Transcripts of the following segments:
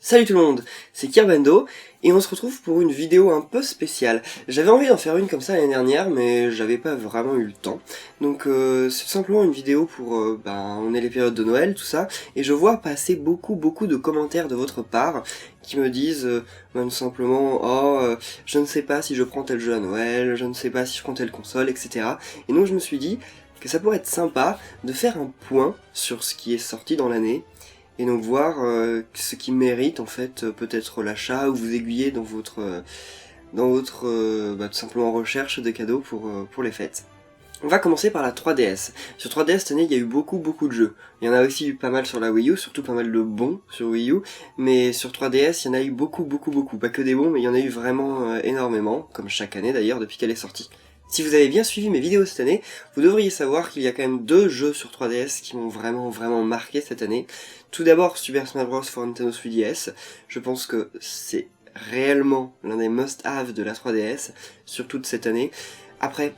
Salut tout le monde, c'est Kirbendo, et on se retrouve pour une vidéo un peu spéciale. J'avais envie d'en faire une comme ça l'année dernière, mais j'avais pas vraiment eu le temps. Donc c'est simplement une vidéo pour, on est les périodes de Noël, tout ça, et je vois passer beaucoup de commentaires de votre part qui me disent tout simplement « Oh, je ne sais pas si je prends tel jeu à Noël, je ne sais pas si je prends telle console, etc. » Et donc je me suis dit que ça pourrait être sympa de faire un point sur ce qui est sorti dans l'année, et donc voir ce qui mérite en fait peut-être l'achat ou vous aiguiller dans votre tout simplement recherche de cadeaux pour les fêtes. On va commencer par la 3DS. Sur 3DS cette année il y a eu beaucoup de jeux. Il y en a aussi eu pas mal sur la Wii U, surtout pas mal de bons sur Wii U, mais sur 3DS il y en a eu beaucoup. Pas que des bons, mais il y en a eu vraiment énormément, comme chaque année d'ailleurs depuis qu'elle est sortie. Si vous avez bien suivi mes vidéos cette année, vous devriez savoir qu'il y a quand même deux jeux sur 3DS qui m'ont vraiment marqué cette année. Tout d'abord Super Smash Bros for Nintendo 3DS, je pense que c'est réellement l'un des must-have de la 3DS sur toute cette année. Après,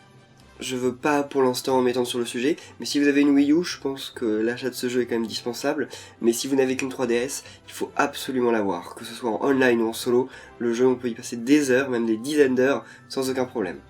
je veux pas pour l'instant m'étendre sur le sujet, mais si vous avez une Wii U, je pense que l'achat de ce jeu est quand même dispensable, mais si vous n'avez qu'une 3DS, il faut absolument l'avoir, que ce soit en online ou en solo, le jeu on peut y passer des heures, même des dizaines d'heures, sans aucun problème.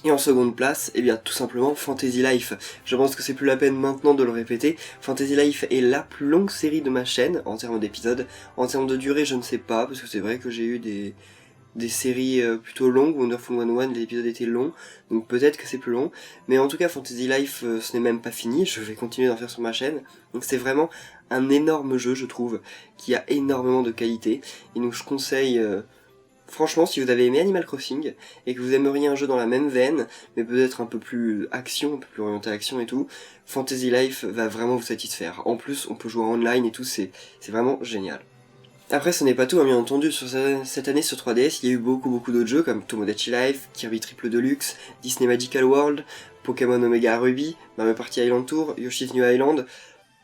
Et en seconde place, eh bien tout simplement Fantasy Life. Je pense que c'est plus la peine maintenant de le répéter. Fantasy Life est la plus longue série de ma chaîne en termes d'épisodes. En termes de durée, je ne sais pas, parce que c'est vrai que j'ai eu des séries plutôt longues. Wonderful 101, les épisodes étaient longs, donc peut-être que c'est plus long. Mais en tout cas, Fantasy Life, ce n'est même pas fini. Je vais continuer d'en faire sur ma chaîne. Donc c'est vraiment un énorme jeu, je trouve, qui a énormément de qualité. Et donc je conseille... Franchement, si vous avez aimé Animal Crossing, et que vous aimeriez un jeu dans la même veine, mais peut-être un peu plus action, un peu plus orienté action et tout, Fantasy Life va vraiment vous satisfaire. En plus, on peut jouer en online et tout, c'est vraiment génial. Après, ce n'est pas tout, hein, bien entendu, sur cette année sur 3DS, il y a eu beaucoup d'autres jeux comme Tomodachi Life, Kirby Triple Deluxe, Disney Magical World, Pokémon Omega Ruby, Mario Party Island Tour, Yoshi's New Island.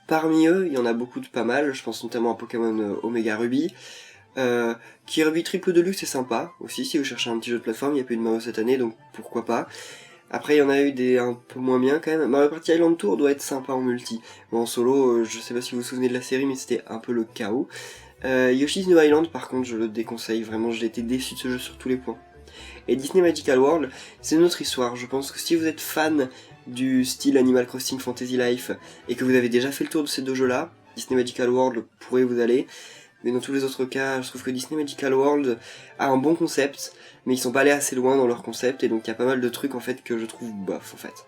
Parmi eux, il y en a beaucoup de pas mal, je pense notamment à Pokémon Omega Ruby. Kirby Triple Deluxe c'est sympa aussi, si vous cherchez un petit jeu de plateforme, il n'y a plus de Mario cette année, donc pourquoi pas. Après il y en a eu des un peu moins bien quand même. Mario Party Island Tour doit être sympa en multi. Bon, en solo, je sais pas si vous vous souvenez de la série, mais c'était un peu le chaos. Yoshi's New Island par contre je le déconseille, vraiment j'ai été déçu de ce jeu sur tous les points. Et Disney Magical World, c'est une autre histoire, je pense que si vous êtes fan du style Animal Crossing Fantasy Life, et que vous avez déjà fait le tour de ces deux jeux là, Disney Magical World pourrait vous aller. Mais dans tous les autres cas, je trouve que Disney Magical World a un bon concept, mais ils sont pas allés assez loin dans leur concept, et donc il y a pas mal de trucs en fait que je trouve bof en fait.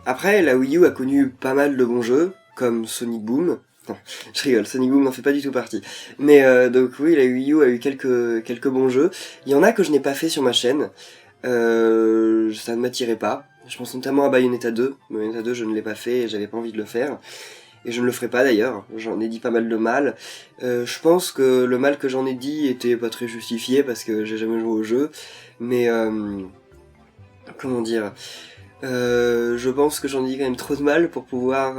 Après, la Wii U a connu pas mal de bons jeux, comme Sonic Boom. Non, je rigole, Sonic Boom n'en fait pas du tout partie. Mais donc oui, la Wii U a eu quelques bons jeux. Il y en a que je n'ai pas fait sur ma chaîne, ça ne m'attirait pas. Je pense notamment à Bayonetta 2. Bayonetta 2, je ne l'ai pas fait et j'avais pas envie de le faire. Et je ne le ferai pas d'ailleurs, j'en ai dit pas mal de mal. Je pense que le mal que j'en ai dit était pas très justifié parce que j'ai jamais joué au jeu, mais comment dire, je pense que j'en ai dit quand même trop de mal pour pouvoir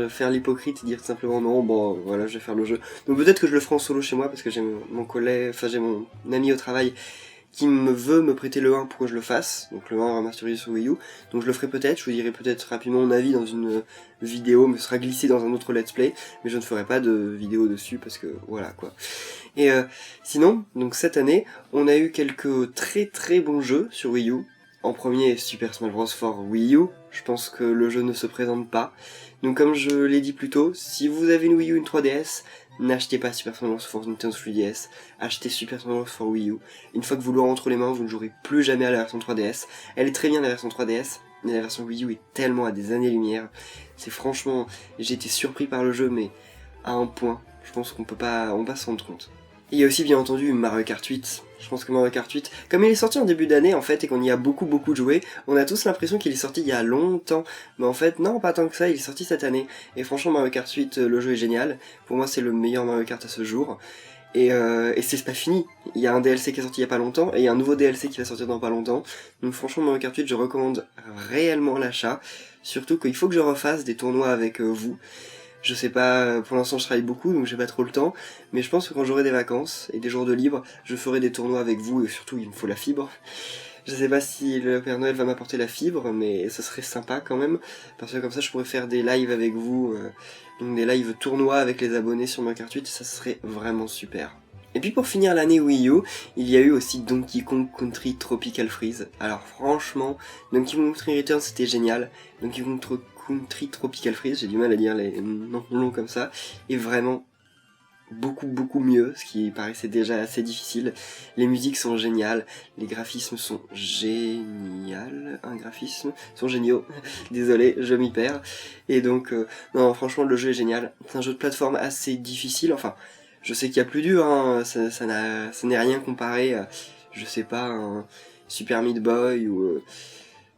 faire l'hypocrite et dire simplement non, bon voilà, je vais faire le jeu. Donc peut-être que je le ferai en solo chez moi parce que j'ai j'ai mon ami au travail qui veut me prêter le 1 pour que je le fasse, donc le 1 remasterisé sur Wii U, donc je le ferai peut-être, je vous dirai peut-être rapidement mon avis dans une vidéo, mais ce sera glissé dans un autre let's play, mais je ne ferai pas de vidéo dessus parce que voilà quoi. Et sinon, donc cette année, on a eu quelques très bons jeux sur Wii U. En premier, Super Smash Bros for Wii U, je pense que le jeu ne se présente pas. Donc comme je l'ai dit plus tôt, si vous avez une Wii U, une 3DS, n'achetez pas Super Smash Bros for Nintendo 3DS, achetez Super Smash Bros for Wii U. Une fois que vous l'aurez entre les mains, vous ne jouerez plus jamais à la version 3DS. Elle est très bien la version 3DS, mais la version Wii U est tellement à des années-lumière. C'est franchement, j'ai été surpris par le jeu, mais à un point, je pense qu'on peut pas s'en rendre compte. Il y a aussi bien entendu Mario Kart 8. Je pense que Mario Kart 8, comme il est sorti en début d'année en fait et qu'on y a beaucoup joué, on a tous l'impression qu'il est sorti il y a longtemps. Mais en fait non, pas tant que ça, il est sorti cette année. Et franchement Mario Kart 8, le jeu est génial. Pour moi c'est le meilleur Mario Kart à ce jour. Et c'est pas fini. Il y a un DLC qui est sorti il y a pas longtemps et il y a un nouveau DLC qui va sortir dans pas longtemps. Donc franchement Mario Kart 8 je recommande réellement l'achat. Surtout qu'il faut que je refasse des tournois avec vous. Je sais pas, pour l'instant je travaille beaucoup donc j'ai pas trop le temps, mais je pense que quand j'aurai des vacances et des jours de libre, je ferai des tournois avec vous et surtout il me faut la fibre. Je sais pas si le Père Noël va m'apporter la fibre, mais ce serait sympa quand même, parce que comme ça je pourrais faire des lives avec vous, donc des lives tournois avec les abonnés sur ma carte 8, ça serait vraiment super. Et puis pour finir l'année Wii U, il y a eu aussi Donkey Kong Country Tropical Freeze. Alors franchement, Donkey Kong Country Returns c'était génial. Donkey Kong Country Tropical Freeze, j'ai du mal à dire les noms longs comme ça, et vraiment beaucoup mieux, ce qui paraissait déjà assez difficile. Les musiques sont géniales, les graphismes sont sont géniaux. Désolé, je m'y perds. Et donc, non, franchement, le jeu est génial. C'est un jeu de plateforme assez difficile, enfin, je sais qu'il y a plus dur, hein, ça n'est rien comparé à, je sais pas, un Super Meat Boy ou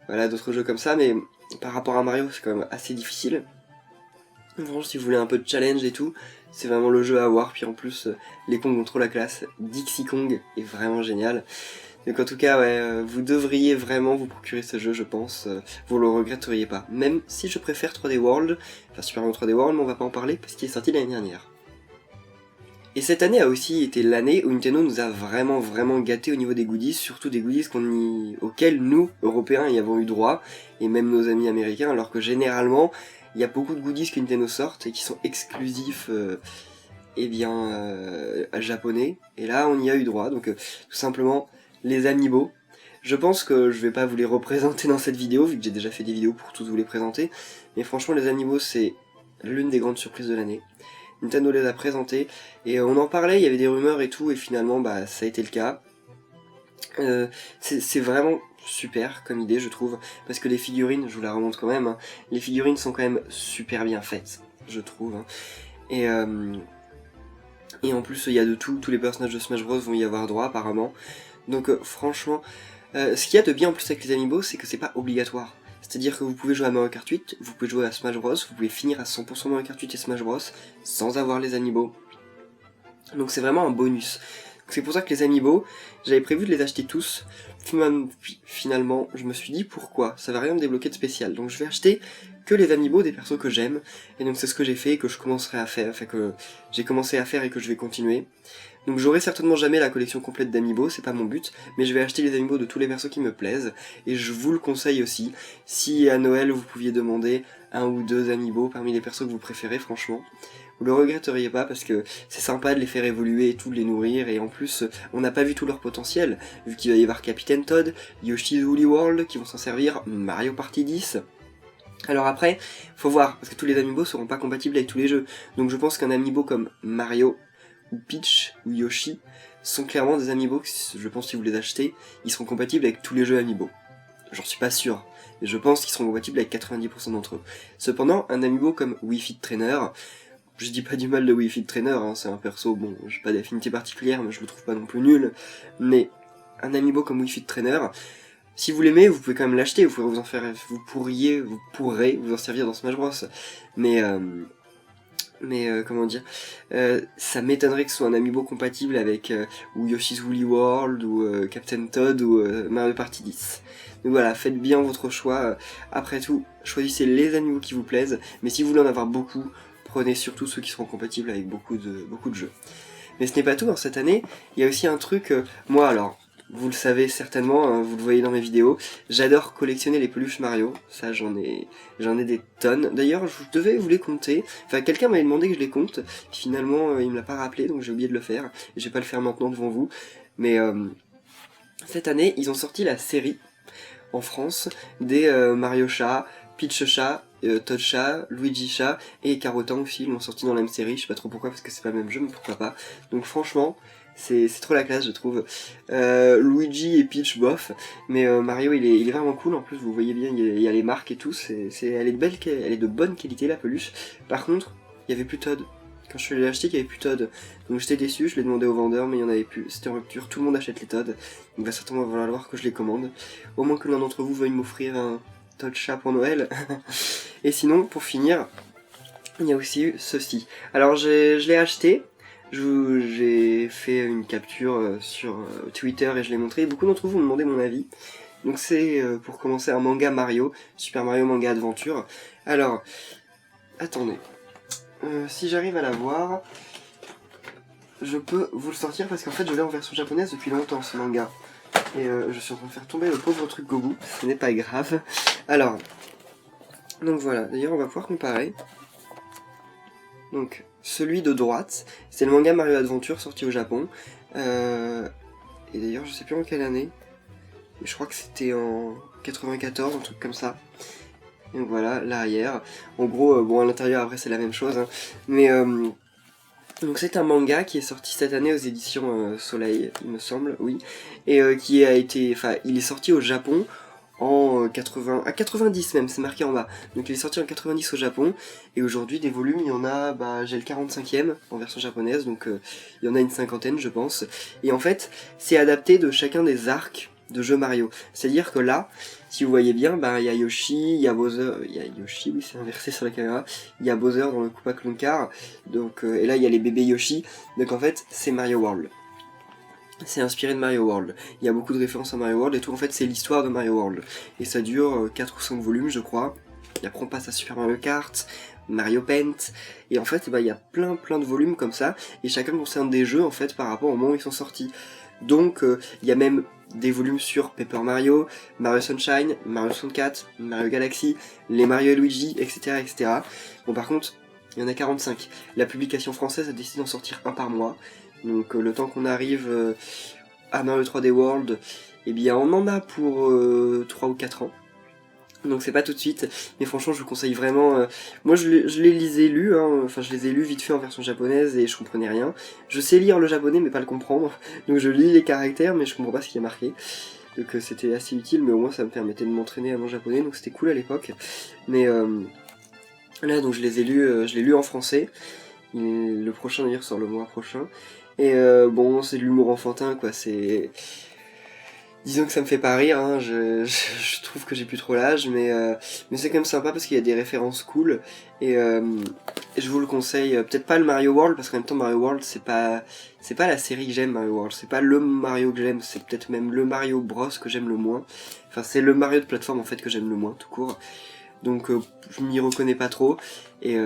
voilà, d'autres jeux comme ça, mais par rapport à Mario, c'est quand même assez difficile. Franchement, si vous voulez un peu de challenge et tout, c'est vraiment le jeu à avoir. Puis en plus, les Kongs ont trop la classe. Dixie Kong est vraiment génial. Donc en tout cas, ouais, vous devriez vraiment vous procurer ce jeu, je pense. Vous le regretteriez pas. Même si je préfère 3D World, enfin Super Mario 3D World, mais on va pas en parler parce qu'il est sorti l'année dernière. Et cette année a aussi été l'année où Nintendo nous a vraiment gâtés au niveau des goodies, surtout des goodies auxquels nous, Européens, y avons eu droit, et même nos amis américains, alors que généralement, il y a beaucoup de goodies que Nintendo sortent et qui sont exclusifs japonais, et là on y a eu droit, donc tout simplement les amiibo. Je pense que je vais pas vous les représenter dans cette vidéo, vu que j'ai déjà fait des vidéos pour tous vous les présenter, mais franchement les amiibo c'est l'une des grandes surprises de l'année. Nintendo les a présentés, et on en parlait, il y avait des rumeurs et tout, et finalement bah ça a été le cas. C'est vraiment super comme idée je trouve, parce que les figurines, je vous la remonte quand même, hein, les figurines sont quand même super bien faites, je trouve, hein. Et en plus il y a de tout, tous les personnages de Smash Bros vont y avoir droit apparemment, donc franchement, ce qu'il y a de bien en plus avec les amiibo, c'est que c'est pas obligatoire. C'est-à-dire que vous pouvez jouer à Mario Kart 8, vous pouvez jouer à Smash Bros, vous pouvez finir à 100% Mario Kart 8 et Smash Bros sans avoir les amiibo. Donc c'est vraiment un bonus. C'est pour ça que les amiibo, j'avais prévu de les acheter tous. Finalement, je me suis dit pourquoi, ça va rien me débloquer de spécial. Donc je vais acheter que les amiibo des persos que j'aime. Et donc c'est ce que j'ai fait et que je commencerai à faire, enfin que j'ai commencé à faire et que je vais continuer. Donc j'aurai certainement jamais la collection complète d'amiibo, c'est pas mon but, mais je vais acheter les amiibo de tous les persos qui me plaisent, et je vous le conseille aussi. Si à Noël vous pouviez demander 1 ou 2 amiibo parmi les persos que vous préférez, franchement, vous le regretteriez pas parce que c'est sympa de les faire évoluer et tout, de les nourrir, et en plus on n'a pas vu tout leur potentiel, vu qu'il va y avoir Captain Todd, Yoshi's Woolly World qui vont s'en servir, Mario Party 10... Alors après, faut voir, parce que tous les amiibo seront pas compatibles avec tous les jeux, donc je pense qu'un amiibo comme Mario, ou Peach, ou Yoshi, sont clairement des amiibo que, je pense, si vous les achetez, ils seront compatibles avec tous les jeux amiibo. J'en suis pas sûr, mais je pense qu'ils seront compatibles avec 90% d'entre eux. Cependant, un amiibo comme Wii Fit Trainer, je dis pas du mal de Wii Fit Trainer, hein, c'est un perso, bon, j'ai pas d'affinité particulière, mais je le trouve pas non plus nul, mais un amiibo comme Wii Fit Trainer, si vous l'aimez, vous pouvez quand même l'acheter, vous pourrez vous en servir dans Smash Bros. Mais comment dire, ça m'étonnerait que ce soit un amiibo compatible avec ou Yoshi's Woolly World ou Captain Todd ou Mario Party 10. Donc voilà, faites bien votre choix. Après tout, choisissez les amiibo qui vous plaisent, mais si vous voulez en avoir beaucoup, prenez surtout ceux qui seront compatibles avec beaucoup de jeux. Mais ce n'est pas tout, hein. Cette année, il y a aussi un truc, moi alors, vous le savez certainement, hein, vous le voyez dans mes vidéos, j'adore collectionner les peluches Mario, ça j'en ai des tonnes. D'ailleurs, je devais vous les compter, enfin quelqu'un m'avait demandé que je les compte, puis finalement il me l'a pas rappelé, donc j'ai oublié de le faire, et je vais pas le faire maintenant devant vous. Mais cette année, ils ont sorti la série, en France, des Mario Chat, Peach Chat, Todd Chat, Luigi Chat, et Carotin aussi, ils l'ont sorti dans la même série, je sais pas trop pourquoi, parce que c'est pas le même jeu, mais pourquoi pas. Donc franchement, c'est trop la classe je trouve. Luigi et Peach bof, mais Mario il est vraiment cool, en plus vous voyez bien il y a les marques et tout, elle est de bonne qualité la peluche. Par contre, il y avait plus Todd. Quand je l'ai acheté, il y avait plus Todd. Donc j'étais déçu, je l'ai demandé au vendeur, mais il y en avait plus. C'était en rupture, tout le monde achète les Todd. Il va certainement falloir que je les commande. Au moins que l'un d'entre vous veuille m'offrir un Todd chat pour Noël. Et sinon, pour finir, il y a aussi eu ceci. Alors je l'ai acheté. J'ai fait une capture sur Twitter et je l'ai montré. Beaucoup d'entre vous m'ont demandé mon avis. Donc c'est pour commencer un manga Mario, Super Mario Manga Adventure. Alors, attendez. Si j'arrive à la voir, je peux vous le sortir parce qu'en fait je l'ai en version japonaise depuis longtemps ce manga. Et je suis en train de faire tomber le pauvre truc Gobu, ce n'est pas grave. Alors, donc voilà, d'ailleurs on va pouvoir comparer. Donc, celui de droite, c'est le manga Mario Adventure sorti au Japon. Et d'ailleurs, je sais plus en quelle année, mais je crois que c'était en 94, un truc comme ça. Donc voilà, l'arrière. En gros, bon, à l'intérieur, après, c'est la même chose, hein. Mais donc c'est un manga qui est sorti cette année aux éditions Soleil, il me semble, oui. Et qui a été... Enfin, il est sorti au Japon en 90 même, c'est marqué en bas. Donc il est sorti en 90 au Japon, et aujourd'hui des volumes, il y en a, j'ai le 45e en version japonaise, donc il y en a une cinquantaine je pense. Et en fait, c'est adapté de chacun des arcs de jeu Mario. C'est-à-dire que là, si vous voyez bien, il y a Yoshi, il y a Bowser, il y a Yoshi, oui c'est inversé sur la caméra, il y a Bowser dans le Koopa Klunkar, donc, et là il y a les bébés Yoshi, donc en fait c'est Mario World. C'est inspiré de Mario World. Il y a beaucoup de références à Mario World et tout. En fait, c'est l'histoire de Mario World. Et ça dure 4 ou 5 volumes, je crois. Et après, on passe à Super Mario Kart, Mario Paint. Et en fait, il y a plein de volumes comme ça. Et chacun concerne des jeux, en fait, par rapport au moment où ils sont sortis. Donc, il y a même des volumes sur Paper Mario, Mario Sunshine, Mario 64, Mario Galaxy, les Mario et Luigi, etc., etc. Bon, par contre, il y en a 45. La publication française a décidé d'en sortir un par mois. Donc le temps qu'on arrive à Mario 3D World, eh bien on en a pour 3 ou 4 ans. Donc c'est pas tout de suite, mais franchement je vous conseille vraiment... moi je les ai lus, hein, enfin je les ai lus vite fait en version japonaise et je comprenais rien. Je sais lire le japonais mais pas le comprendre, donc je lis les caractères mais je comprends pas ce qui est marqué. Donc c'était assez utile, mais au moins ça me permettait de m'entraîner à mon japonais, donc c'était cool à l'époque. Mais là donc je les lu en français, le prochain d'ailleurs sort le mois prochain. Et bon, c'est de l'humour enfantin, quoi, c'est... Disons que ça me fait pas rire, hein, je trouve que j'ai plus trop l'âge, mais c'est quand même sympa parce qu'il y a des références cool, et je vous le conseille, peut-être pas le Mario World, parce qu'en même temps Mario World c'est pas la série que j'aime, Mario World, c'est pas le Mario que j'aime, c'est peut-être même le Mario Bros que j'aime le moins, enfin c'est le Mario de plateforme en fait que j'aime le moins, tout court. Donc je m'y reconnais pas trop, et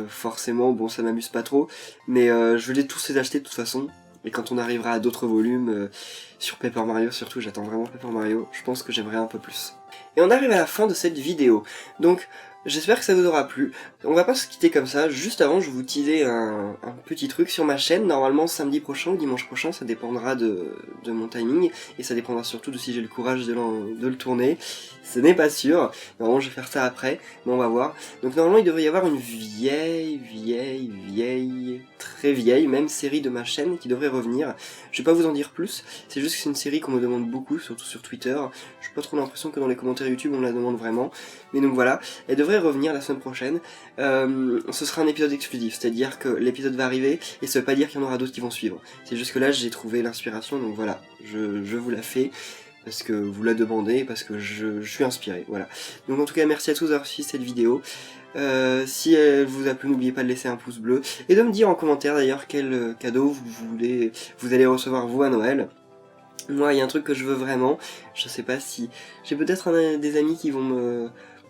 forcément, bon, ça m'amuse pas trop, mais je vais tous les acheter de toute façon, et quand on arrivera à d'autres volumes, sur Paper Mario surtout, j'attends vraiment Paper Mario, je pense que j'aimerais un peu plus. Et on arrive à la fin de cette vidéo, donc j'espère que ça vous aura plu. On va pas se quitter comme ça, juste avant je vous teasais un petit truc sur ma chaîne, normalement samedi prochain ou dimanche prochain, ça dépendra de mon timing, et ça dépendra surtout de si j'ai le courage de le tourner. Ce n'est pas sûr, normalement je vais faire ça après, mais on va voir. Donc normalement il devrait y avoir une très vieille même série de ma chaîne qui devrait revenir. Je vais pas vous en dire plus, c'est juste que c'est une série qu'on me demande beaucoup, surtout sur Twitter. Je n'ai pas trop l'impression que dans les commentaires YouTube on me la demande vraiment, mais donc voilà, elle devrait revenir la semaine prochaine. Ce sera un épisode exclusif, c'est-à-dire que l'épisode va arriver, et ça veut pas dire qu'il y en aura d'autres qui vont suivre. C'est juste que là j'ai trouvé l'inspiration, donc voilà, je vous la fais. Parce que vous la demandez, parce que je suis inspiré, voilà. Donc en tout cas, merci à tous d'avoir suivi cette vidéo. Si elle vous a plu, n'oubliez pas de laisser un pouce bleu, et de me dire en commentaire d'ailleurs quel cadeau vous allez recevoir vous à Noël. Moi, il y a un truc que je veux vraiment, je sais pas si... J'ai peut-être des amis qui vont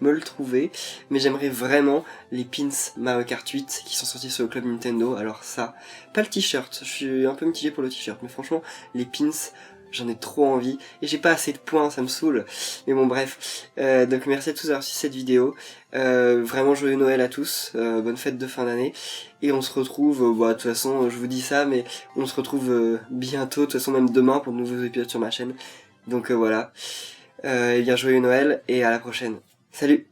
me le trouver, mais j'aimerais vraiment les pins Mario Kart 8 qui sont sortis sur le club Nintendo. Alors ça, pas le t-shirt, je suis un peu mitigé pour le t-shirt, mais franchement, les pins... J'en ai trop envie, et j'ai pas assez de points, ça me saoule. Mais bon bref, donc merci à tous d'avoir suivi cette vidéo. Vraiment joyeux Noël à tous, bonne fête de fin d'année. Et on se retrouve, de toute façon je vous dis ça, mais on se retrouve bientôt, de toute façon même demain pour de nouveaux épisodes sur ma chaîne. Donc voilà, et bien joyeux Noël, et à la prochaine. Salut!